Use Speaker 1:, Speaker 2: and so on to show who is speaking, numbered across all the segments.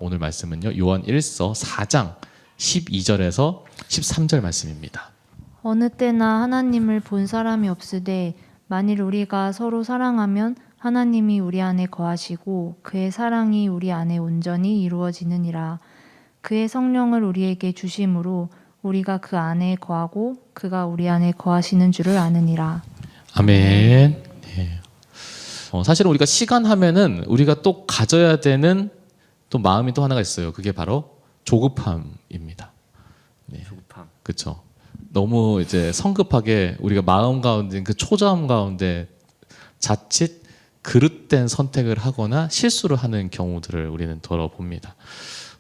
Speaker 1: 오늘 말씀은요. 요한 1서 4장 12절에서 13절 말씀입니다.
Speaker 2: 어느 때나 하나님을 본 사람이 없으되 만일 우리가 서로 사랑하면 하나님이 우리 안에 거하시고 그의 사랑이 우리 안에 온전히 이루어지느니라. 그의 성령을 우리에게 주심으로 우리가 그 안에 거하고 그가 우리 안에 거하시는 줄을 아느니라.
Speaker 1: 아멘. 네. 사실은 우리가 시간 하면은 우리가 또 가져야 되는 또 마음이 또 하나가 있어요. 그게 바로 조급함입니다. 네.
Speaker 3: 조급함.
Speaker 1: 그렇죠. 너무 이제 성급하게 우리가 마음 가운데 그 초조함 가운데 자칫 그릇된 선택을 하거나 실수를 하는 경우들을 우리는 들어봅니다.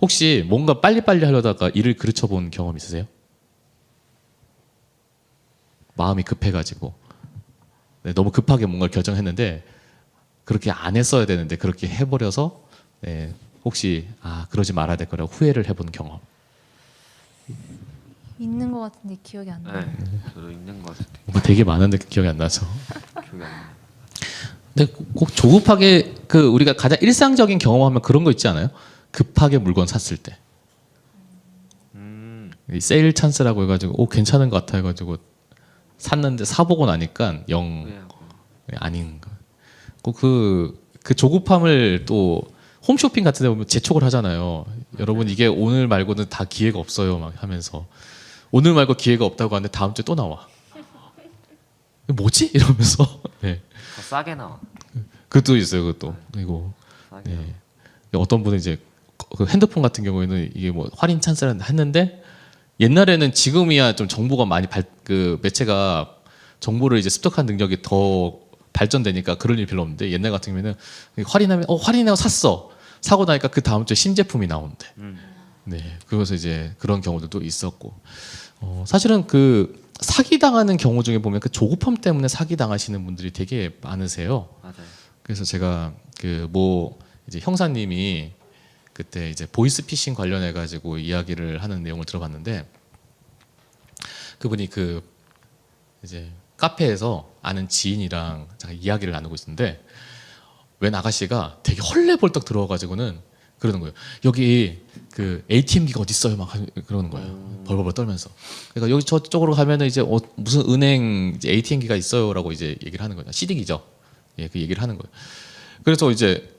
Speaker 1: 혹시 뭔가 빨리빨리 하려다가 일을 그르쳐 본 경험 있으세요? 마음이 급해가지고 네, 너무 급하게 뭔가를 결정했는데 그렇게 안 했어야 되는데 그렇게 해버려서 네, 혹시 그러지 말아야 될 거라고 후회를 해본 경험.
Speaker 2: 있는 것 같은데 기억이 안 나요.
Speaker 3: 네, 저도 있는 것 같아요.
Speaker 1: 뭐 되게 많은데 기억이 안 나죠.
Speaker 3: 기억이 안 나요.
Speaker 1: 근데 꼭 조급하게 우리가 가장 일상적인 경험하면 그런 거 있지 않아요? 급하게 물건 샀을 때 이 세일 찬스라고 해가지고 괜찮은 것 같아 해가지고 샀는데 사보고 나니까 영
Speaker 3: 후회하고.
Speaker 1: 아닌 거. 꼭 그 조급함을 또 홈쇼핑 같은 데 보면 재촉을 하잖아요. 여러분 이게 오늘 말고는 다 기회가 없어요 막 하면서 오늘 말고 기회가 없다고 하는데 다음 주에 또 나와. 뭐지? 이러면서 네.
Speaker 3: 더 싸게 나와.
Speaker 1: 그것도 있어요. 그것도 그리고
Speaker 3: 싸게 나와.
Speaker 1: 네. 어떤 분은 이제 그 핸드폰 같은 경우에는 이게 뭐 할인 찬스를 했는데 옛날에는 지금이야 좀 정보가 많이 그 매체가 정보를 이제 습득한 능력이 더 발전되니까 그럴 일 별로 없는데 옛날 같은 경우에는 할인하면 할인하고 사고 나니까 그 다음 주에 신제품이 나온대. 네, 그래서 이제 그런 경우들도 있었고 사실은 그 사기 당하는 경우 중에 보면 그 조급함 때문에 사기 당하시는 분들이 되게 많으세요.
Speaker 3: 맞아요.
Speaker 1: 그래서 제가 이제 형사님이 그때 이제 보이스피싱 관련해 가지고 이야기를 하는 내용을 들어봤는데 그분이 이제 카페에서 아는 지인이랑 잠깐 이야기를 나누고 있었는데 웬 아가씨가 되게 헐레벌떡 들어와 가지고는 그러는 거예요. 여기 그 ATM기가 어디 있어요? 막 그러는 거예요. 벌벌벌 떨면서. 그러니까 여기 저쪽으로 가면은 이제 무슨 은행 이제 ATM기가 있어요라고 이제 얘기를 하는 거예요. CD기죠. 예, 그 얘기를 하는 거예요. 그래서 이제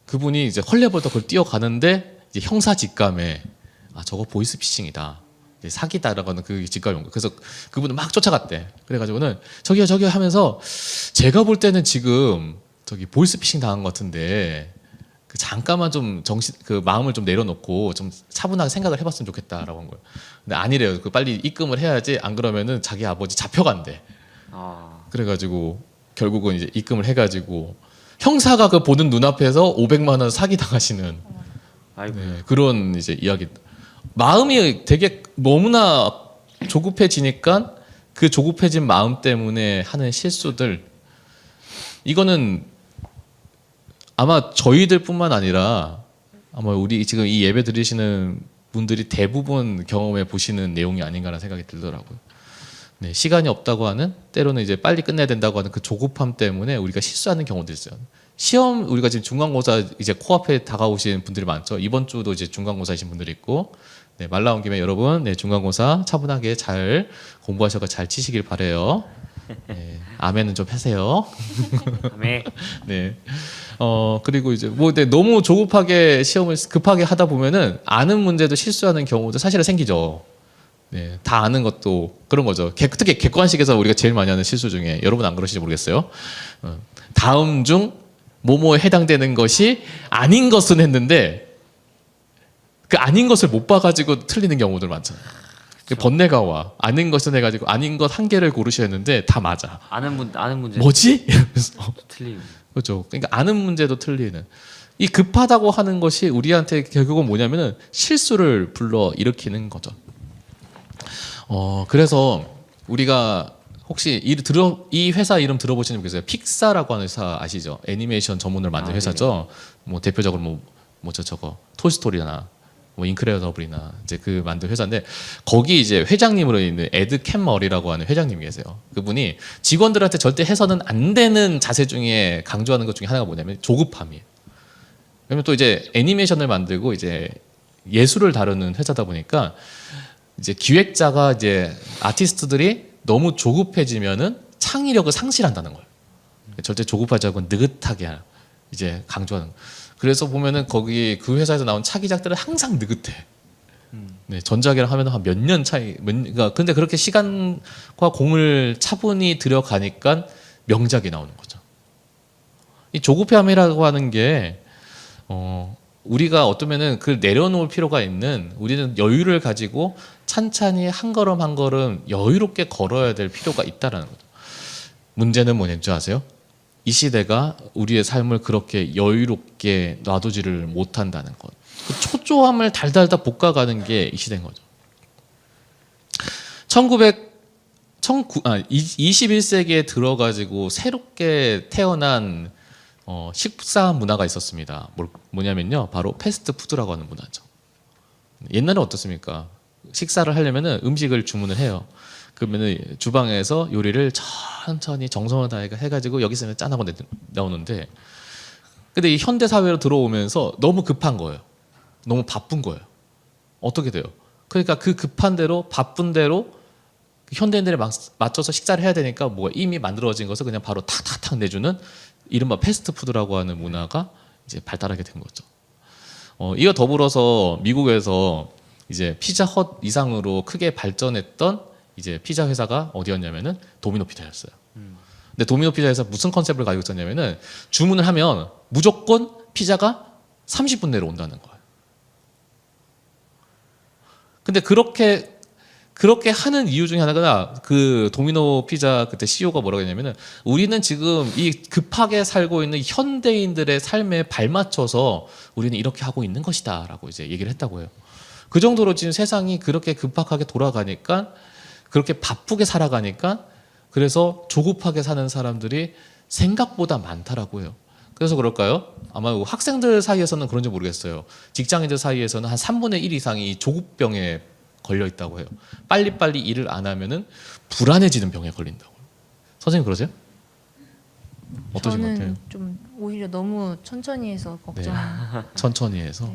Speaker 1: 그분이 이제 헐레벌떡 그걸 뛰어가는데 이제 형사 직감에 저거 보이스피싱이다. 사기다라고는 그 직감이 온 거예요. 그래서 그분은 막 쫓아갔대. 그래가지고는 저기요 하면서 제가 볼 때는 지금 저기 보이스피싱 당한 것 같은데 잠깐만 좀 마음을 좀 내려놓고 좀 차분하게 생각을 해봤으면 좋겠다라고 한 거예요. 근데 아니래요. 빨리 입금을 해야지 안 그러면은 자기 아버지 잡혀간대. 그래가지고 결국은 이제 입금을 해가지고 형사가 그 보는 눈앞에서 500만 원 사기 당하시는 네, 그런 이제 이야기. 마음이 되게 너무나 조급해지니까 그 조급해진 마음 때문에 하는 실수들 이거는 아마 저희들뿐만 아니라 아마 우리 지금 이 예배 드리시는 분들이 대부분 경험해 보시는 내용이 아닌가라는 생각이 들더라고요. 네, 시간이 없다고 하는 때로는 이제 빨리 끝내야 된다고 하는 그 조급함 때문에 우리가 실수하는 경우도 있어요. 시험 우리가 지금 중간고사 이제 코앞에 다가오신 분들이 많죠. 이번 주도 이제 중간고사이신 분들이 있고 네, 말 나온 김에 여러분 중간고사 차분하게 잘 공부하셔서 잘 치시길 바래요. 네, 아멘은 좀 하세요.
Speaker 3: 아멘.
Speaker 1: 네. 그리고 이제 너무 조급하게 시험을 급하게 하다 보면은 아는 문제도 실수하는 경우도 사실은 생기죠. 네, 다 아는 것도 그런 거죠. 특히 객관식에서 우리가 제일 많이 하는 실수 중에 여러분 안 그러실지 모르겠어요. 다음 중 뭐뭐에 해당되는 것이 아닌 것은 했는데 그 아닌 것을 못 봐가지고 틀리는 경우들 많잖아요. 번뇌가 와. 아닌 것은 해가지고 아닌 것 한 개를 고르셔야 했는데 다 맞아.
Speaker 3: 아는 문제.
Speaker 1: 뭐지? 이러면서.
Speaker 3: 틀리고.
Speaker 1: 그렇죠. 그러니까 아는 문제도 틀리는. 이 급하다고 하는 것이 우리한테 결국은 뭐냐면은 실수를 불러 일으키는 거죠. 그래서 우리가 혹시 이 회사 이름 들어보신 분 계세요? 픽사라고 하는 회사 아시죠? 애니메이션 전문을 만든 회사죠. 뭐 대표적으로 저거 토이스토리나 뭐 인크레더블이나 이제 그 만든 회사인데 거기 이제 회장님으로 있는 에드 캔머리라고 하는 회장님이 계세요. 그분이 직원들한테 절대 해서는 안 되는 자세 중에 강조하는 것 중에 하나가 뭐냐면 조급함이에요. 왜냐면 또 이제 애니메이션을 만들고 이제 예술을 다루는 회사다 보니까 이제 기획자가 이제 아티스트들이 너무 조급해지면은 창의력을 상실한다는 거예요. 절대 조급하지 않고 느긋하게 이제 강조하는. 그래서 보면은 거기 그 회사에서 나온 차기작들은 항상 느긋해. 네, 전작이랑 하면 한 몇 년 차이. 그러니까 근데 그렇게 시간과 공을 차분히 들여가니까 명작이 나오는 거죠. 이 조급함이라고 하는 게 우리가 어쩌면은 그 내려놓을 필요가 있는, 우리는 여유를 가지고 찬찬히 한 걸음 한 걸음 여유롭게 걸어야 될 필요가 있다라는 거죠. 문제는 뭐냐지 아세요? 이 시대가 우리의 삶을 그렇게 여유롭게 놔두지를 못한다는 것. 그 초조함을 달달달 볶아가는 게 이 시대인 거죠. 21세기에 들어가지고 새롭게 태어난 식사 문화가 있었습니다. 뭐냐면요, 바로 패스트푸드라고 하는 문화죠. 옛날에 어떻습니까? 식사를 하려면은 음식을 주문을 해요. 그러면은 주방에서 요리를 천천히 정성을 다해 해가지고 여기 있으면 짠하고 나오는데, 근데 이 현대 사회로 들어오면서 너무 급한 거예요. 너무 바쁜 거예요. 어떻게 돼요? 그러니까 그 급한 대로 바쁜 대로 현대인들에 맞춰서 식사를 해야 되니까 뭐가 이미 만들어진 것을 그냥 바로 탁탁탁 내주는 이른바 패스트푸드라고 하는 문화가 이제 발달하게 된 거죠. 이거 더불어서 미국에서 이제 피자헛 이상으로 크게 발전했던 이제 피자 회사가 어디였냐면은 도미노 피자였어요. 근데 도미노 피자에서 무슨 컨셉을 가지고 있었냐면은 주문을 하면 무조건 피자가 30분 내로 온다는 거예요. 근데 그렇게 하는 이유 중에 하나가 그 도미노 피자 그때 CEO가 뭐라고 했냐면은 우리는 지금 이 급하게 살고 있는 현대인들의 삶에 발맞춰서 우리는 이렇게 하고 있는 것이다라고 이제 얘기를 했다고 해요. 그 정도로 지금 세상이 그렇게 급박하게 돌아가니까, 그렇게 바쁘게 살아가니까, 그래서 조급하게 사는 사람들이 생각보다 많다라고 해요. 그래서 그럴까요? 아마 학생들 사이에서는 그런지 모르겠어요. 직장인들 사이에서는 한 3분의 1 이상이 조급병에 걸려 있다고 해요. 빨리빨리 일을 안 하면은 불안해지는 병에 걸린다고. 선생님 그러세요? 어떠신 것 같아요?
Speaker 2: 저는 좀 오히려 너무 천천히 해서 걱정.
Speaker 1: 천천히 해서.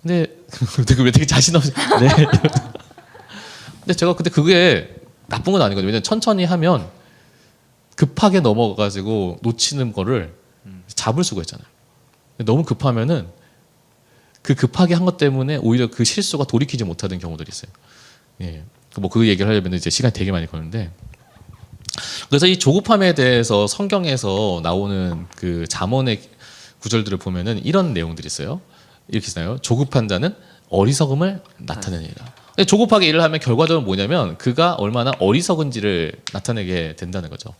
Speaker 2: 네.
Speaker 1: 근데 왜 되게 자신 없이? 네. 근데 제가 근데 그게 나쁜 건 아니거든요. 왜냐면 천천히 하면 급하게 넘어가지고 놓치는 거를 잡을 수가 있잖아요. 너무 급하면은 그 급하게 한 것 때문에 오히려 그 실수가 돌이키지 못하는 경우들이 있어요. 예. 뭐 그 얘기를 하려면 이제 시간이 되게 많이 걸리는데, 그래서 이 조급함에 대해서 성경에서 나오는 그 잠언의 구절들을 보면은 이런 내용들이 있어요. 이렇게 있어요. 조급한 자는 어리석음을 나타내니라. 조급하게 일을 하면 결과적으로 뭐냐면 그가 얼마나 어리석은지를 나타내게 된다는 거죠.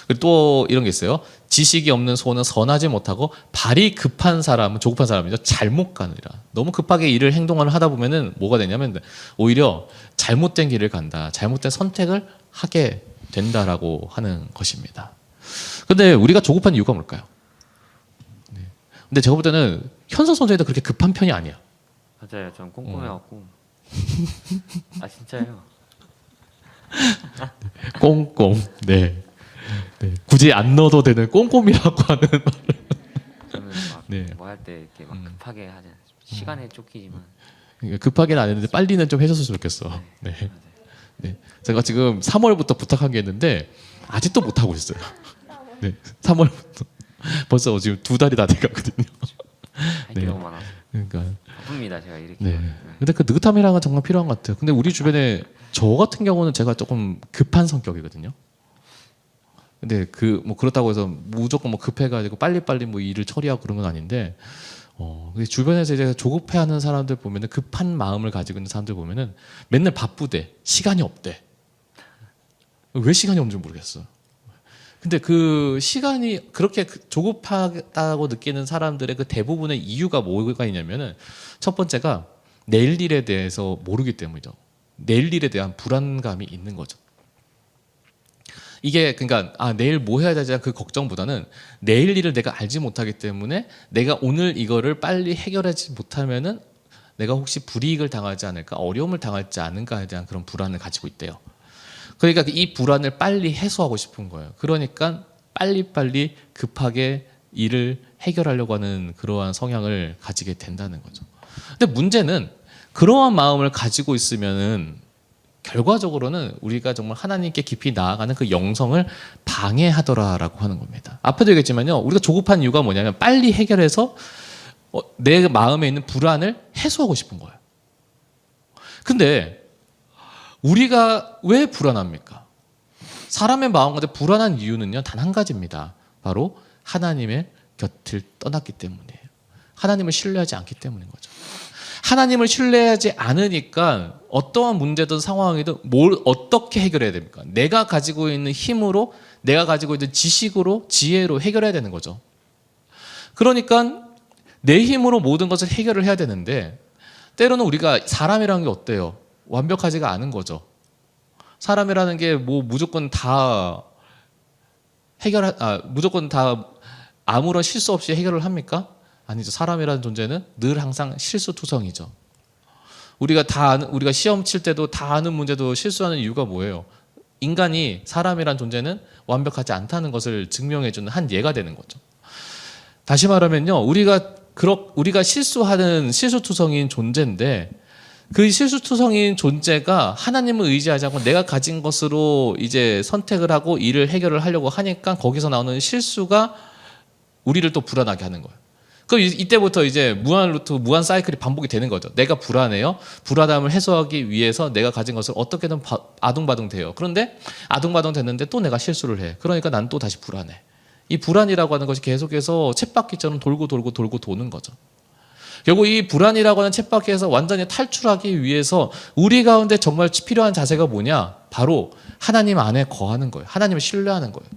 Speaker 1: 그리고 또 이런 게 있어요. 지식이 없는 소는 선하지 못하고 발이 급한 사람은, 조급한 사람이죠, 잘못 가느니라. 너무 급하게 일을 행동을 하다 보면은 뭐가 되냐면 오히려 잘못된 길을 간다, 잘못된 선택을 하게 된다라고 하는 것입니다. 근데 우리가 조급한 이유가 뭘까요? 네. 근데 제가 볼 때는 현석 선생님도 그렇게 급한 편이 아니야.
Speaker 3: 맞아요. 전 꼼꼼해갖고. 아 진짜요.
Speaker 1: 꼼꼼. 네. 네. 굳이 안 넣어도 되는 꼼꼼이라고 하는 말을.
Speaker 3: 저는 막
Speaker 1: 네.
Speaker 3: 뭐 할 때 이렇게 막 급하게 하잖아요. 시간에 쫓기지만.
Speaker 1: 급하게는 안 했는데 빨리는 좀 해줬으면 좋겠어. 네.
Speaker 3: 맞아요.
Speaker 1: 네. 제가 지금 3월부터 부탁한 게 있는데 아직도 못 하고 있어요. 네. 3월부터 벌써 지금 2달이 다 돼가거든요.
Speaker 3: 할 게
Speaker 1: 네.
Speaker 3: 너무 많아서
Speaker 1: 그러니까.
Speaker 3: 바쁩니다. 제가 이렇게.
Speaker 1: 네. 근데 그 느긋함이랑은 정말 필요한 것 같아요. 근데 우리 주변에 저 같은 경우는 제가 조금 급한 성격이거든요. 근데 그 뭐 그렇다고 해서 무조건 뭐 급해가지고 빨리빨리 뭐 일을 처리하고 그런 건 아닌데, 근데 주변에서 이제 조급해하는 사람들 보면은, 급한 마음을 가지고 있는 사람들 보면은 맨날 바쁘대, 시간이 없대. 왜 시간이 없는지 모르겠어. 근데 그 시간이 그렇게 조급하다고 느끼는 사람들의 그 대부분의 이유가 뭐가 있냐면은, 첫 번째가 내일 일에 대해서 모르기 때문이죠. 내일 일에 대한 불안감이 있는 거죠. 이게 그러니까 내일 뭐 해야 되지 그 걱정보다는 내일 일을 내가 알지 못하기 때문에 내가 오늘 이거를 빨리 해결하지 못하면은 내가 혹시 불이익을 당하지 않을까, 어려움을 당하지 않을까에 대한 그런 불안을 가지고 있대요. 그러니까 이 불안을 빨리 해소하고 싶은 거예요. 그러니까 빨리빨리 급하게 일을 해결하려고 하는 그러한 성향을 가지게 된다는 거죠. 근데 문제는 그러한 마음을 가지고 있으면은 결과적으로는 우리가 정말 하나님께 깊이 나아가는 그 영성을 방해하더라라고 하는 겁니다. 앞에도 얘기했지만요, 우리가 조급한 이유가 뭐냐면 빨리 해결해서 내 마음에 있는 불안을 해소하고 싶은 거예요. 근데 우리가 왜 불안합니까? 사람의 마음 가운데 불안한 이유는요, 단 한 가지입니다. 바로 하나님의 곁을 떠났기 때문이에요. 하나님을 신뢰하지 않기 때문인 거죠. 하나님을 신뢰하지 않으니까 어떠한 문제든 상황이든 뭘 어떻게 해결해야 됩니까? 내가 가지고 있는 힘으로, 내가 가지고 있는 지식으로, 지혜로 해결해야 되는 거죠. 그러니까 내 힘으로 모든 것을 해결을 해야 되는데 때로는 우리가 사람이라는 게 어때요? 완벽하지가 않은 거죠. 사람이라는 게 뭐 무조건 다 무조건 다 아무런 실수 없이 해결을 합니까? 아니죠. 사람이라는 존재는 늘 항상 실수투성이죠. 우리가 시험 칠 때도 다 아는 문제도 실수하는 이유가 뭐예요? 인간이, 사람이란 존재는 완벽하지 않다는 것을 증명해주는 한 예가 되는 거죠. 다시 말하면요, 우리가 실수하는 실수투성인 존재인데 그 실수투성인 존재가 하나님을 의지하지 않고 내가 가진 것으로 이제 선택을 하고 일을 해결을 하려고 하니까 거기서 나오는 실수가 우리를 또 불안하게 하는 거예요. 그럼 이때부터 이제 무한 루트, 무한 사이클이 반복이 되는 거죠. 내가 불안해요. 불안함을 해소하기 위해서 내가 가진 것을 어떻게든 아둥바둥 돼요. 그런데 아둥바둥 됐는데 또 내가 실수를 해. 그러니까 난 또 다시 불안해. 이 불안이라고 하는 것이 계속해서 쳇바퀴처럼 돌고 도는 거죠. 결국 이 불안이라고 하는 쳇바퀴에서 완전히 탈출하기 위해서 우리 가운데 정말 필요한 자세가 뭐냐? 바로 하나님 안에 거하는 거예요. 하나님을 신뢰하는 거예요.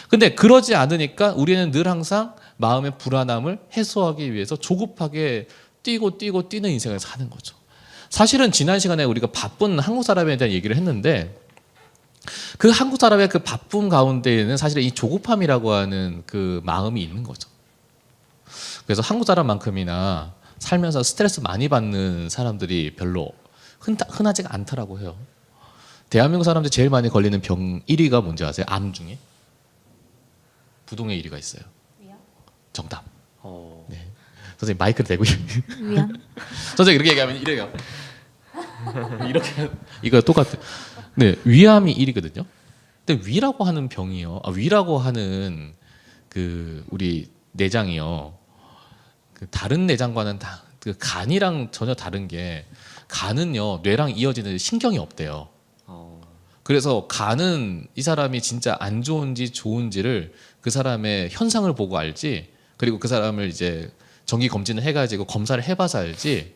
Speaker 1: 근데 그러지 않으니까 우리는 늘 항상 마음의 불안함을 해소하기 위해서 조급하게 뛰는 인생을 사는 거죠. 사실은 지난 시간에 우리가 바쁜 한국 사람에 대한 얘기를 했는데 그 한국 사람의 그 바쁨 가운데에는 사실은 이 조급함이라고 하는 그 마음이 있는 거죠. 그래서 한국 사람만큼이나 살면서 스트레스 많이 받는 사람들이 별로 흔하지가 않더라고 해요. 대한민국 사람들이 제일 많이 걸리는 병 1위가 뭔지 아세요? 암 중에? 부동의 1위가 있어요. 정답. 네. 선생님 마이크를 대고
Speaker 2: 위안.
Speaker 1: 선생님 이렇게 얘기하면 이래요. 이렇게 이거 똑같아. 네, 위암이 1위거든요. 근데 위라고 하는 병이요. 위라고 하는 그 우리 내장이요. 그 다른 내장과는 그 간이랑 전혀 다른 게 간은요 뇌랑 이어지는 신경이 없대요. 그래서 간은 이 사람이 진짜 안 좋은지 좋은지를 그 사람의 현상을 보고 알지. 그리고 그 사람을 이제 정기 검진을 해가지고 검사를 해봐서 알지.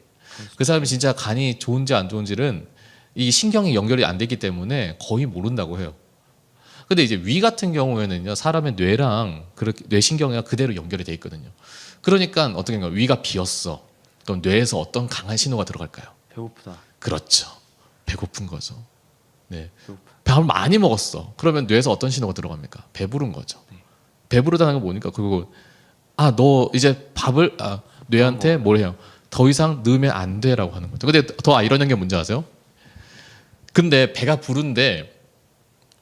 Speaker 1: 그 사람이 진짜 간이 좋은지 안 좋은지는 이 신경이 연결이 안 되기 때문에 거의 모른다고 해요. 근데 이제 위 같은 경우에는요 사람의 뇌랑 그렇게 뇌신경이 그대로 연결이 돼 있거든요. 그러니까 어떻게 보면 위가 비었어. 그럼 뇌에서 어떤 강한 신호가 들어갈까요?
Speaker 3: 배고프다.
Speaker 1: 그렇죠. 배고픈 거죠. 네.
Speaker 3: 배고파.
Speaker 1: 밥을 많이 먹었어. 그러면 뇌에서 어떤 신호가 들어갑니까? 배부른 거죠. 배부르다는 건 뭐니까? 그리고 너 이제 밥을 뇌한테 뭘 해요? 더 이상 넣으면 안 돼라고 하는 거죠. 근데 더 아이러니한 게 뭔지 아세요? 근데 배가 부른데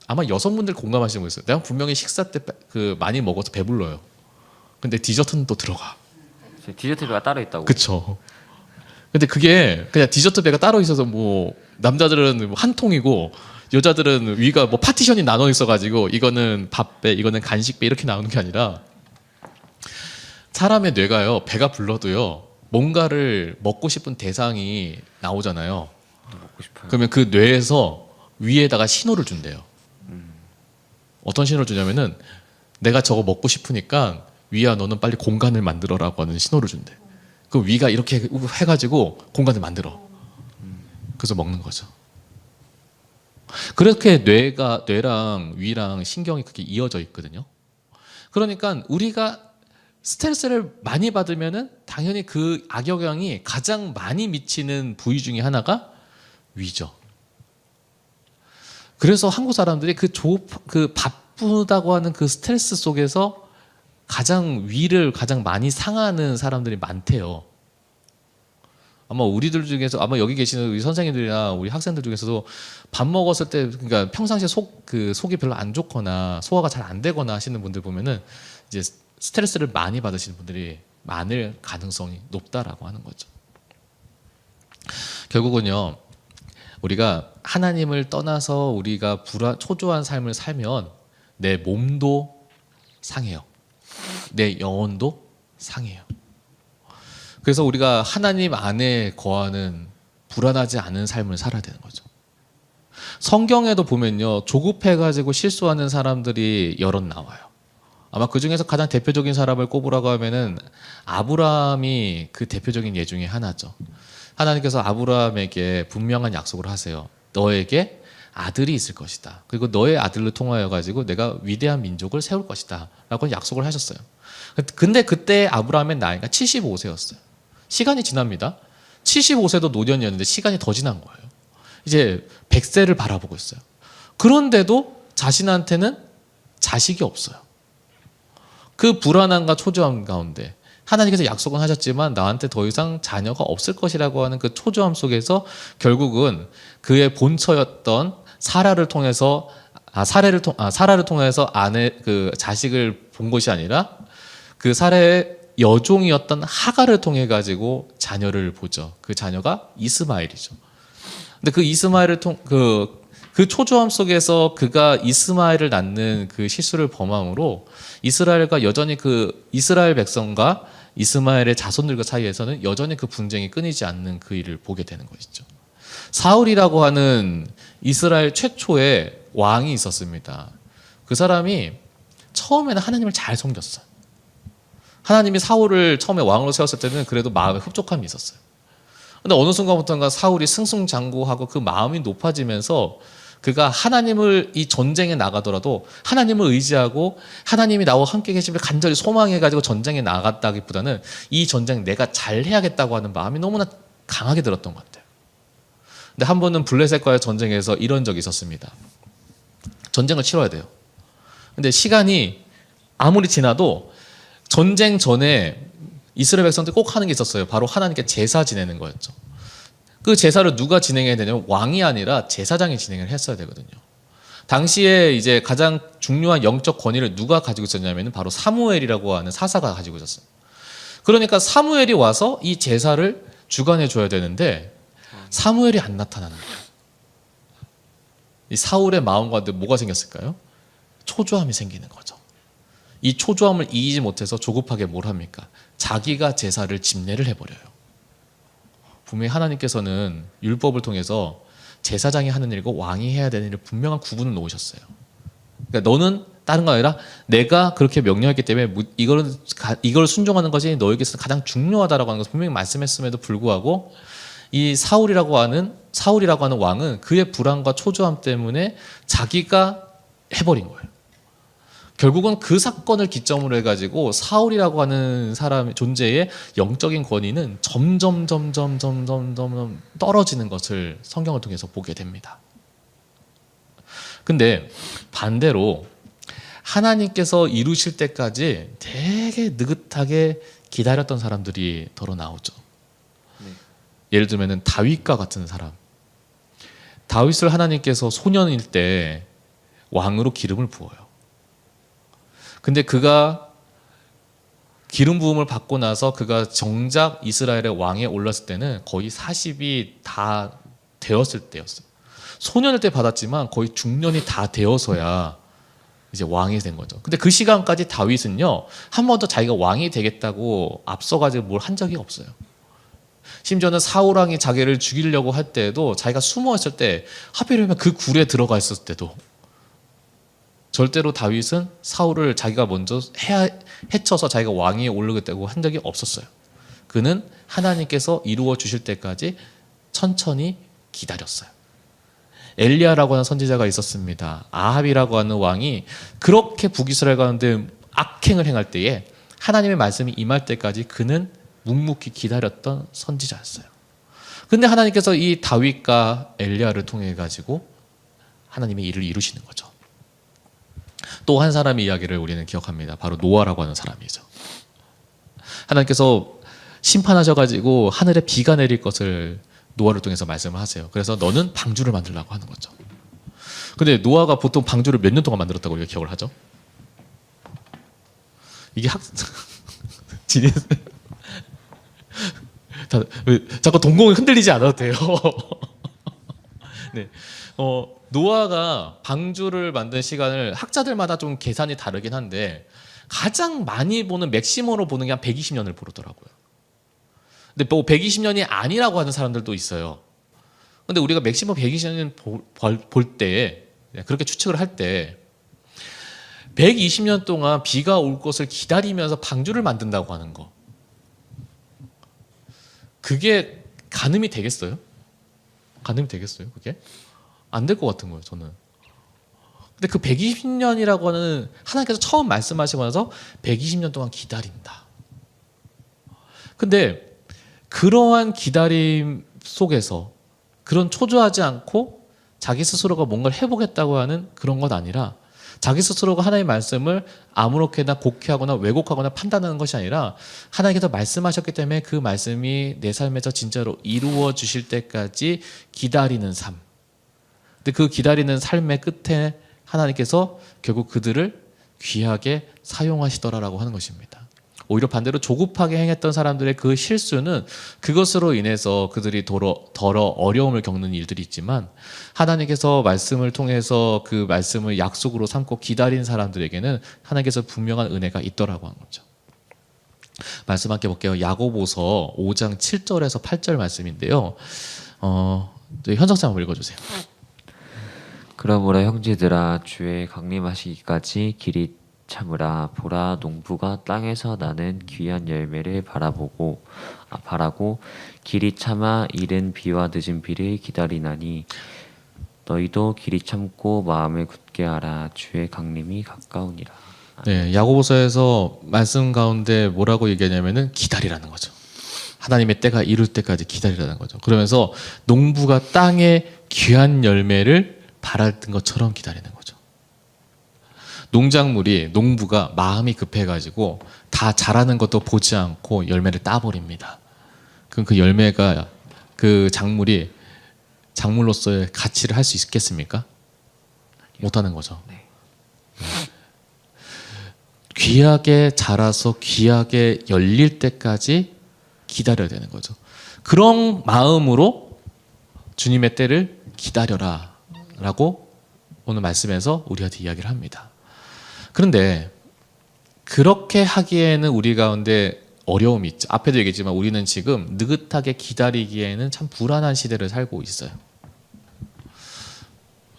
Speaker 1: 아마 여성분들 공감하시는 거 있어요. 내가 분명히 식사 때 그 많이 먹어서 배불러요. 근데 디저트는 또 들어가.
Speaker 3: 디저트 배가 따로 있다고.
Speaker 1: 그쵸. 근데 그게 그냥 디저트 배가 따로 있어서 뭐 남자들은 한 통이고 여자들은 위가 뭐 파티션이 나눠 있어가지고 이거는 밥배, 이거는 간식배 이렇게 나오는 게 아니라 사람의 뇌가요 배가 불러도요 뭔가를 먹고 싶은 대상이 나오잖아요.
Speaker 3: 먹고 싶어요.
Speaker 1: 그러면 그 뇌에서 위에다가 신호를 준대요. 어떤 신호를 주냐면은 내가 저거 먹고 싶으니까 위야 너는 빨리 공간을 만들어라고 하는 신호를 준대. 그 위가 이렇게 해가지고 공간을 만들어. 그래서 먹는 거죠. 그렇게 뇌랑 위랑 신경이 그렇게 이어져 있거든요. 그러니까 우리가 스트레스를 많이 받으면은 당연히 그 악영향이 가장 많이 미치는 부위 중에 하나가 위죠. 그래서 한국 사람들이 그 바쁘다고 하는 그 스트레스 속에서 위를 가장 많이 상하는 사람들이 많대요. 아마 우리들 중에서 아마 여기 계시는 우리 선생님들이나 우리 학생들 중에서도 밥 먹었을 때 그러니까 평상시에 속이 별로 안 좋거나 소화가 잘 안 되거나 하시는 분들 보면은 이제 스트레스를 많이 받으시는 분들이 많을 가능성이 높다라고 하는 거죠. 결국은요, 우리가 하나님을 떠나서 우리가 초조한 삶을 살면 내 몸도 상해요. 내 영혼도 상해요. 그래서 우리가 하나님 안에 거하는 불안하지 않은 삶을 살아야 되는 거죠. 성경에도 보면요, 조급해가지고 실수하는 사람들이 여럿 나와요. 아마 그 중에서 가장 대표적인 사람을 꼽으라고 하면은 아브라함이 그 대표적인 예 중에 하나죠. 하나님께서 아브라함에게 분명한 약속을 하세요. 너에게 아들이 있을 것이다. 그리고 너의 아들을 통하여 가지고 내가 위대한 민족을 세울 것이다. 라고 약속을 하셨어요. 근데 그때 아브라함의 나이가 75세였어요. 시간이 지납니다. 75세도 노년이었는데 시간이 더 지난 거예요. 이제 100세를 바라보고 있어요. 그런데도 자신한테는 자식이 없어요. 그 불안함과 초조함 가운데 하나님께서 약속은 하셨지만 나한테 더 이상 자녀가 없을 것이라고 하는 그 초조함 속에서 결국은 그의 본처였던 사라를 통해서 아내 그 자식을 본 것이 아니라 그 사라의 여종이었던 하가를 통해 가지고 자녀를 보죠. 그 자녀가 이스마엘이죠. 근데 그 이스마엘을 그 초조함 속에서 그가 이스마엘을 낳는 그 실수를 범함으로 이스라엘과 여전히 그 이스라엘 백성과 이스마엘의 자손들과 사이에서는 여전히 그 분쟁이 끊이지 않는 그 일을 보게 되는 것이죠. 사울이라고 하는 이스라엘 최초의 왕이 있었습니다. 그 사람이 처음에는 하나님을 잘 섬겼어요. 하나님이 사울을 처음에 왕으로 세웠을 때는 그래도 마음에 흡족함이 있었어요. 근데 어느 순간부터인가 사울이 승승장구하고 그 마음이 높아지면서 그가 하나님을 이 전쟁에 나가더라도 하나님을 의지하고 하나님이 나와 함께 계심을 간절히 소망해가지고 전쟁에 나갔다기보다는 이 전쟁 내가 잘 해야겠다고 하는 마음이 너무나 강하게 들었던 것 같아요. 근데 한 번은 블레셋과의 전쟁에서 이런 적이 있었습니다. 전쟁을 치러야 돼요. 근데 시간이 아무리 지나도 전쟁 전에 이스라엘 백성들이 꼭 하는 게 있었어요. 바로 하나님께 제사 지내는 거였죠. 그 제사를 누가 진행해야 되냐면 왕이 아니라 제사장이 진행을 했어야 되거든요. 당시에 이제 가장 중요한 영적 권위를 누가 가지고 있었냐면 바로 사무엘이라고 하는 사사가 가지고 있었어요. 그러니까 사무엘이 와서 이 제사를 주관해 줘야 되는데 사무엘이 안 나타나는 거예요. 이 사울의 마음 가운데 뭐가 생겼을까요? 초조함이 생기는 거죠. 이 초조함을 이기지 못해서 조급하게 뭘 합니까? 자기가 제사를 집례를 해버려요. 분명히 하나님께서는 율법을 통해서 제사장이 하는 일과 왕이 해야 되는 일을 분명한 구분을 놓으셨어요. 그러니까 너는 다른 거 아니라 내가 그렇게 명령했기 때문에 이걸 순종하는 것이 너에게서 가장 중요하다라고 하는 것을 분명히 말씀했음에도 불구하고 이 사울이라고 하는 왕은 그의 불안과 초조함 때문에 자기가 해버린 거예요. 결국은 그 사건을 기점으로 해가지고 사울이라고 하는 사람의 존재의 영적인 권위는 점점 떨어지는 것을 성경을 통해서 보게 됩니다. 근데 반대로 하나님께서 이루실 때까지 되게 느긋하게 기다렸던 사람들이 더러 나오죠. 예를 들면 다윗과 같은 사람. 다윗을 하나님께서 소년일 때 왕으로 기름을 부어요. 근데 그가 기름 부음을 받고 나서 그가 정작 이스라엘의 왕에 올랐을 때는 거의 40이 다 되었을 때였어요. 소년일 때 받았지만 거의 중년이 다 되어서야 이제 왕이 된 거죠. 근데 그 시간까지 다윗은요, 한 번도 자기가 왕이 되겠다고 앞서가지고 뭘 한 적이 없어요. 심지어는 사울 왕이 자기를 죽이려고 할 때도 자기가 숨어 있을 때, 하필이면 그 굴에 들어가 있었을 때도 절대로 다윗은 사울을 자기가 먼저 해쳐서 자기가 왕위에 오르겠다고 한 적이 없었어요. 그는 하나님께서 이루어 주실 때까지 천천히 기다렸어요. 엘리야라고 하는 선지자가 있었습니다. 아합이라고 하는 왕이 그렇게 북이스라엘 가운데 악행을 행할 때에 하나님의 말씀이 임할 때까지 그는 묵묵히 기다렸던 선지자였어요. 근데 하나님께서 이 다윗과 엘리야를 통해 가지고 하나님의 일을 이루시는 거죠. 또 한 사람의 이야기를 우리는 기억합니다. 바로 노아라고 하는 사람이죠. 하나님께서 심판하셔가지고 하늘에 비가 내릴 것을 노아를 통해서 말씀을 하세요. 그래서 너는 방주를 만들라고 하는 거죠. 근데 노아가 보통 방주를 몇 년 동안 만들었다고 우리가 기억을 하죠? 이게 지니 왜 자꾸 동공이 흔들리지 않아도 돼요. 네. 노아가 방주를 만든 시간을 학자들마다 좀 계산이 다르긴 한데 가장 많이 보는 맥시멈으로 보는 게 한 120년을 보더라고요. 근데 뭐 120년이 아니라고 하는 사람들도 있어요. 근데 우리가 맥시멈 120년 볼 때, 그렇게 추측을 할 때 120년 동안 비가 올 것을 기다리면서 방주를 만든다고 하는 거, 그게 가늠이 되겠어요? 가늠이 되겠어요? 그게? 안 될 것 같은 거예요, 저는. 근데 그 120년이라고 하는, 하나님께서 처음 말씀하시고 나서 120년 동안 기다린다. 근데 그러한 기다림 속에서 그런 초조하지 않고 자기 스스로가 뭔가를 해보겠다고 하는 그런 것 아니라, 자기 스스로가 하나님의 말씀을 아무렇게나 곡해하거나 왜곡하거나 판단하는 것이 아니라 하나님께서 말씀하셨기 때문에 그 말씀이 내 삶에서 진짜로 이루어 주실 때까지 기다리는 삶. 근데 그 기다리는 삶의 끝에 하나님께서 결국 그들을 귀하게 사용하시더라라고 하는 것입니다. 오히려 반대로 조급하게 행했던 사람들의 그 실수는 그것으로 인해서 그들이 더러 어려움을 겪는 일들이 있지만, 하나님께서 말씀을 통해서 그 말씀을 약속으로 삼고 기다린 사람들에게는 하나님께서 분명한 은혜가 있더라고 하는 거죠. 말씀 함께 볼게요. 야고보서 5장 7절에서 8절 말씀인데요. 현석사 한번 읽어주세요.
Speaker 3: 그러므로 형제들아 주의 강림하시기까지 길이 참으라. 보라, 농부가 땅에서 나는 귀한 열매를 바라고 길이 참아 이른 비와 늦은 비를 기다리나니 너희도 길이 참고 마음을 굳게 하라. 주의 강림이 가까우니라.
Speaker 1: 네, 야고보서에서 말씀 가운데 뭐라고 얘기하냐면은 기다리라는 거죠. 하나님의 때가 이룰 때까지 기다리라는 거죠. 그러면서 농부가 땅에 귀한 열매를 바랐던 것처럼 기다리는 거죠. 농부가 마음이 급해가지고 다 자라는 것도 보지 않고 열매를 따버립니다. 그럼 그 열매가, 그 작물이 작물로서의 가치를 할 수 있겠습니까? 못하는 거죠.
Speaker 3: 네.
Speaker 1: 귀하게 자라서 귀하게 열릴 때까지 기다려야 되는 거죠. 그런 마음으로 주님의 때를 기다려라 라고 오늘 말씀에서 우리한테 이야기를 합니다. 그런데 그렇게 하기에는 우리 가운데 어려움이 있죠. 앞에도 얘기했지만 우리는 지금 느긋하게 기다리기에는 참 불안한 시대를 살고 있어요.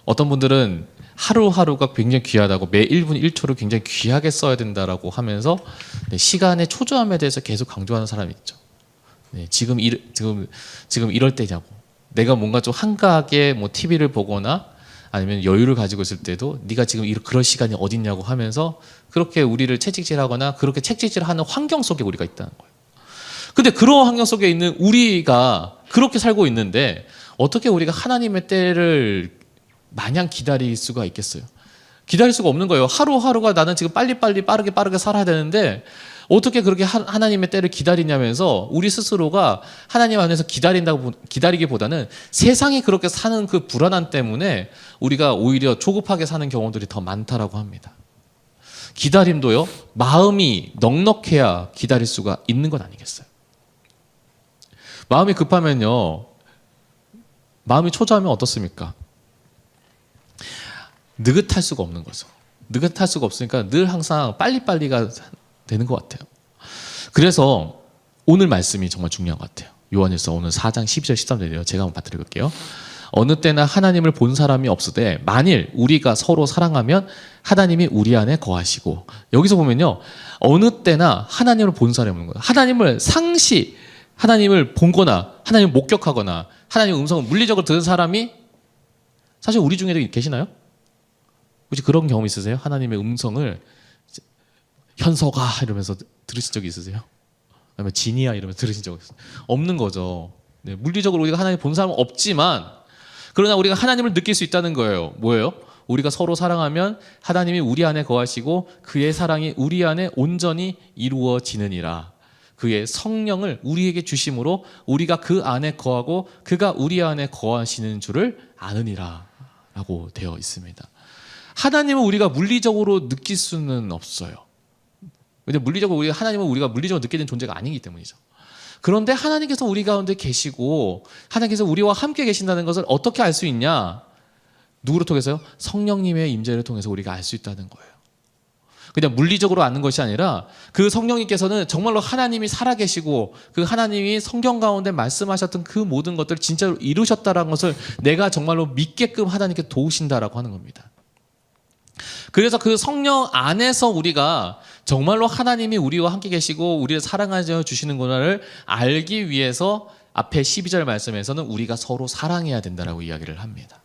Speaker 1: 어떤 분들은 하루하루가 굉장히 귀하다고 매 1분 1초를 굉장히 귀하게 써야 된다라고 하면서 시간의 초조함에 대해서 계속 강조하는 사람이 있죠. 지금 이럴 때냐고. 내가 뭔가 좀 한가하게 뭐 TV를 보거나 아니면 여유를 가지고 있을 때도 네가 지금 그럴 시간이 어딨냐고 하면서 그렇게 우리를 채찍질하거나 그렇게 채찍질하는 환경 속에 우리가 있다는 거예요. 근데 그런 환경 속에 있는 우리가 그렇게 살고 있는데 어떻게 우리가 하나님의 때를 마냥 기다릴 수가 있겠어요? 기다릴 수가 없는 거예요. 하루하루가 나는 지금 빨리빨리 빠르게 살아야 되는데 어떻게 그렇게 하나님의 때를 기다리냐면서 우리 스스로가 하나님 안에서 기다리기보다는 세상이 그렇게 사는 그 불안함 때문에 우리가 오히려 조급하게 사는 경우들이 더 많다라고 합니다. 기다림도요, 마음이 넉넉해야 기다릴 수가 있는 건 아니겠어요? 마음이 급하면요, 마음이 초조하면 어떻습니까? 느긋할 수가 없는 거죠. 느긋할 수가 없으니까 늘 항상 빨리빨리가 되는 것 같아요. 그래서 오늘 말씀이 정말 중요한 것 같아요. 요한일서 오늘 4장 12절 13절이에요. 제가 한번 받드려볼게요. 어느 때나 하나님을 본 사람이 없으되 만일 우리가 서로 사랑하면 하나님이 우리 안에 거하시고, 여기서 보면요, 어느 때나 하나님을 본 사람이 없는 거예요. 하나님을 상시 하나님을 본거나 하나님을 목격하거나 하나님의 음성을 물리적으로 들은 사람이 사실 우리 중에도 계시나요? 혹시 그런 경험 있으세요? 하나님의 음성을 현서가 이러면서 들으신 적이 있으세요? 아니면 진이야 이러면서 들으신 적 없는 거죠. 네, 물리적으로 우리가 하나님 본 사람은 없지만 그러나 우리가 하나님을 느낄 수 있다는 거예요. 뭐예요? 우리가 서로 사랑하면 하나님이 우리 안에 거하시고 그의 사랑이 우리 안에 온전히 이루어지느니라. 그의 성령을 우리에게 주심으로 우리가 그 안에 거하고 그가 우리 안에 거하시는 줄을 아느니라 라고 되어 있습니다. 하나님을 우리가 물리적으로 느낄 수는 없어요. 왜냐면 물리적으로 하나님은 우리가 물리적으로 느끼는 존재가 아니기 때문이죠. 그런데 하나님께서 우리 가운데 계시고 하나님께서 우리와 함께 계신다는 것을 어떻게 알 수 있냐? 누구를 통해서요? 성령님의 임재를 통해서 우리가 알 수 있다는 거예요. 그냥 물리적으로 아는 것이 아니라 그 성령님께서는 정말로 하나님이 살아계시고 그 하나님이 성경 가운데 말씀하셨던 그 모든 것들을 진짜로 이루셨다는 것을 내가 정말로 믿게끔 하나님께 도우신다라고 하는 겁니다. 그래서 그 성령 안에서 우리가 정말로 하나님이 우리와 함께 계시고 우리를 사랑하여 주시는구나를 알기 위해서 앞에 12절 말씀에서는 우리가 서로 사랑해야 된다라고 이야기를 합니다.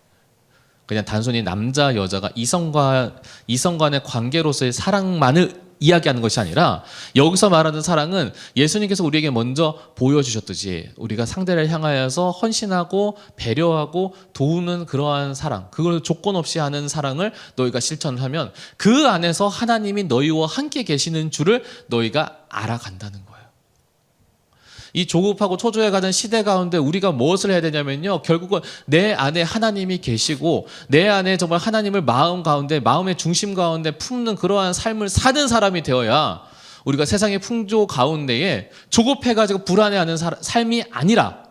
Speaker 1: 그냥 단순히 남자 여자가 이성 간의 관계로서의 사랑만을 이야기하는 것이 아니라 여기서 말하는 사랑은 예수님께서 우리에게 먼저 보여주셨듯이 우리가 상대를 향하여서 헌신하고 배려하고 도우는 그러한 사랑, 그걸 조건 없이 하는 사랑을 너희가 실천을 하면 그 안에서 하나님이 너희와 함께 계시는 줄을 너희가 알아간다는 거예요. 이 조급하고 초조해가는 시대 가운데 우리가 무엇을 해야 되냐면요, 결국은 내 안에 하나님이 계시고 내 안에 정말 하나님을 마음 가운데, 마음의 중심 가운데 품는 그러한 삶을 사는 사람이 되어야 우리가 세상의 풍조 가운데에 조급해가지고 불안해하는 삶이 아니라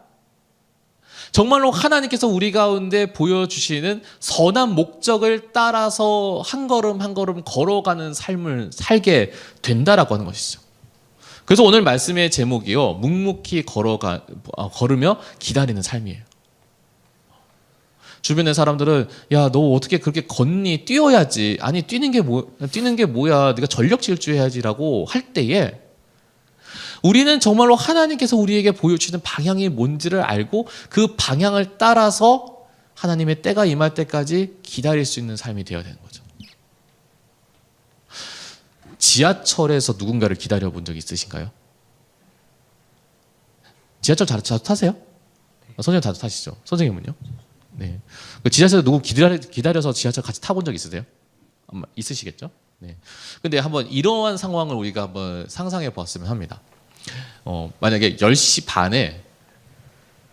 Speaker 1: 정말로 하나님께서 우리 가운데 보여주시는 선한 목적을 따라서 한 걸음 한 걸음 걸어가는 삶을 살게 된다라고 하는 것이죠. 그래서 오늘 말씀의 제목이요, 묵묵히 걸으며 기다리는 삶이에요. 주변의 사람들은 야, 너 어떻게 그렇게 걷니? 뛰어야지. 아니, 뛰는 게 뭐야? 네가 전력 질주해야지라고 할 때에 우리는 정말로 하나님께서 우리에게 보여주시는 방향이 뭔지를 알고 그 방향을 따라서 하나님의 때가 임할 때까지 기다릴 수 있는 삶이 되어야 되는 거죠. 지하철에서 누군가를 기다려 본 적 있으신가요? 지하철 자주 타세요? 선생님 자주 타시죠? 선생님은요? 네. 지하철에서 누구 기다려서 지하철 같이 타본 적 있으세요? 아마 있으시겠죠? 네. 근데 한번 이러한 상황을 우리가 한번 상상해 보았으면 합니다. 만약에 10시 반에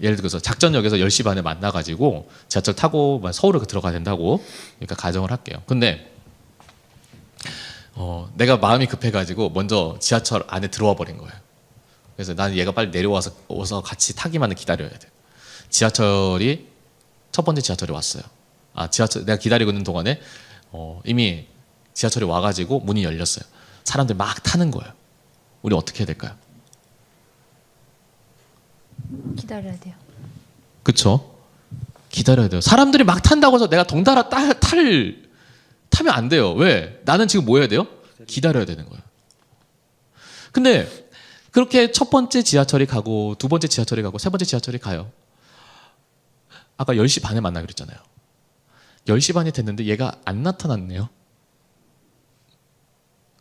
Speaker 1: 예를 들어서 작전역에서 10시 반에 만나가지고 지하철 타고 서울을 들어가야 된다고 그러니까 가정을 할게요. 근데 내가 마음이 급해가지고 먼저 지하철 안에 들어와 버린 거예요. 그래서 나는 얘가 빨리 내려와서 같이 타기만을 기다려야 돼. 첫 번째 지하철이 왔어요. 내가 기다리고 있는 동안에 이미 지하철이 와가지고 문이 열렸어요. 사람들 막 타는 거예요. 우리 어떻게 해야 될까요?
Speaker 2: 기다려야 돼요.
Speaker 1: 그쵸? 기다려야 돼요. 사람들이 막 탄다고 해서 내가 덩달아 타면 안 돼요. 왜? 나는 지금 뭐 해야 돼요? 기다려야 되는 거예요. 근데 그렇게 첫 번째 지하철이 가고 두 번째 지하철이 가고 세 번째 지하철이 가요. 아까 10시 반에 만나기로 했잖아요. 10시 반이 됐는데 얘가 안 나타났네요.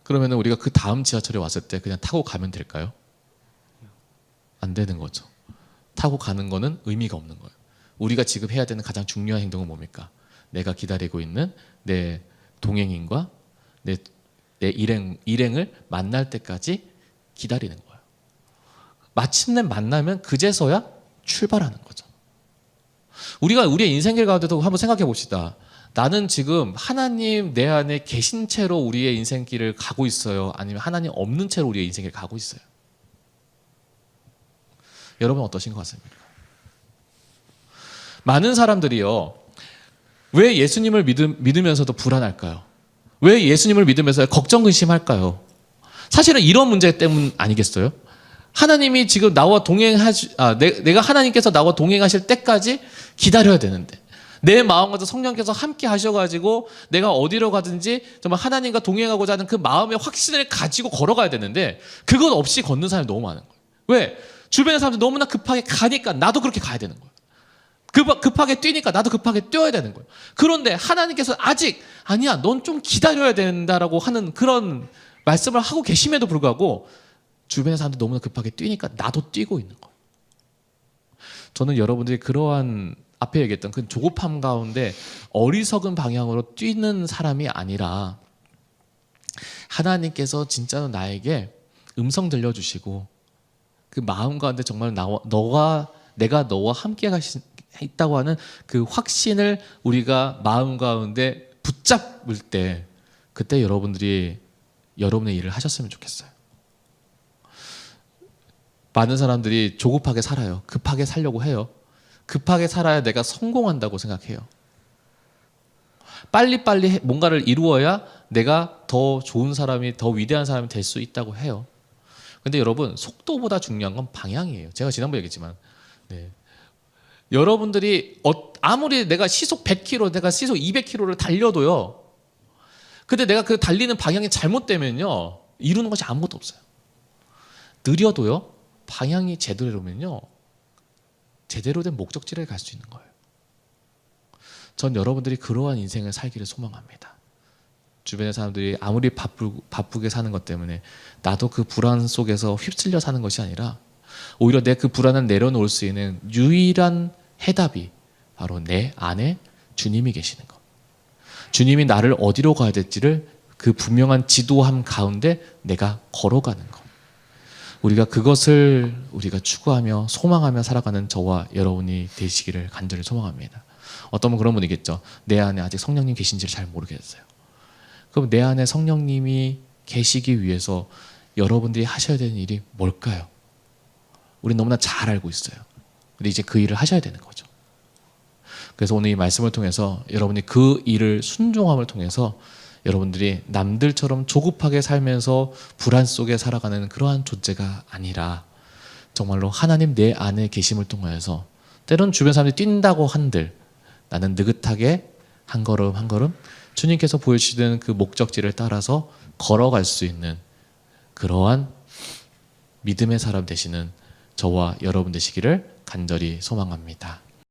Speaker 1: 그러면 우리가 그 다음 지하철에 왔을 때 그냥 타고 가면 될까요? 안 되는 거죠. 타고 가는 거는 의미가 없는 거예요. 우리가 지금 해야 되는 가장 중요한 행동은 뭡니까? 내가 기다리고 있는 내 동행인과 내 일행을 만날 때까지 기다리는 거예요. 마침내 만나면 그제서야 출발하는 거죠. 우리가 우리의 인생길 가운데도 한번 생각해 봅시다. 나는 지금 하나님 내 안에 계신 채로 우리의 인생길을 가고 있어요? 아니면 하나님 없는 채로 우리의 인생길을 가고 있어요? 여러분 어떠신 것 같습니까? 많은 사람들이요, 왜 예수님을 믿으면서도 불안할까요? 왜 예수님을 믿으면서 걱정 근심할까요? 사실은 이런 문제 때문 아니겠어요? 하나님이 지금 나와 내가 하나님께서 나와 동행하실 때까지 기다려야 되는데, 내 마음과 성령께서 함께 하셔가지고 내가 어디로 가든지 정말 하나님과 동행하고자 하는 그 마음의 확신을 가지고 걸어가야 되는데 그것 없이 걷는 사람이 너무 많은 거예요. 왜? 주변의 사람들이 너무나 급하게 가니까 나도 그렇게 가야 되는 거예요. 급하게 뛰니까 나도 급하게 뛰어야 되는 거예요. 그런데 하나님께서 아직 아니야, 넌 좀 기다려야 된다라고 하는 그런 말씀을 하고 계심에도 불구하고 주변의 사람들이 너무나 급하게 뛰니까 나도 뛰고 있는 거예요. 저는 여러분들이 그러한 앞에 얘기했던 그 조급함 가운데 어리석은 방향으로 뛰는 사람이 아니라 하나님께서 진짜로 나에게 음성 들려주시고 그 마음 가운데 정말 내가 너와 함께 있다고 하는 그 확신을 우리가 마음 가운데 붙잡을 때, 그때 여러분들이 여러분의 일을 하셨으면 좋겠어요. 많은 사람들이 조급하게 살아요. 급하게 살려고 해요. 급하게 살아야 내가 성공한다고 생각해요. 빨리빨리 뭔가를 이루어야 내가 더 좋은 사람이, 더 위대한 사람이 될 수 있다고 해요. 근데 여러분, 속도보다 중요한 건 방향이에요. 제가 지난번에 얘기했지만, 네. 여러분들이 아무리 내가 시속 100km, 내가 시속 200km를 달려도요. 근데 내가 그 달리는 방향이 잘못되면요, 이루는 것이 아무것도 없어요. 느려도요, 방향이 제대로면요, 제대로 된 목적지를 갈 수 있는 거예요. 전 여러분들이 그러한 인생을 살기를 소망합니다. 주변의 사람들이 아무리 바쁘게 사는 것 때문에 나도 그 불안 속에서 휩쓸려 사는 것이 아니라 오히려 내 그 불안을 내려놓을 수 있는 유일한 해답이 바로 내 안에 주님이 계시는 것. 주님이 나를 어디로 가야 될지를 그 분명한 지도함 가운데 내가 걸어가는 것. 우리가 그것을 우리가 추구하며 소망하며 살아가는 저와 여러분이 되시기를 간절히 소망합니다. 어떤 분 그런 분이겠죠. 내 안에 아직 성령님 계신지를 잘 모르겠어요. 그럼 내 안에 성령님이 계시기 위해서 여러분들이 하셔야 되는 일이 뭘까요? 우린 너무나 잘 알고 있어요. 근데 이제 그 일을 하셔야 되는 거죠. 그래서 오늘 이 말씀을 통해서 여러분이 그 일을 순종함을 통해서 여러분들이 남들처럼 조급하게 살면서 불안 속에 살아가는 그러한 존재가 아니라 정말로 하나님 내 안에 계심을 통하여서 때론 주변 사람들이 뛴다고 한들 나는 느긋하게 한 걸음 한 걸음 주님께서 보여주시는 그 목적지를 따라서 걸어갈 수 있는 그러한 믿음의 사람 되시는 저와 여러분 되시기를 간절히 소망합니다.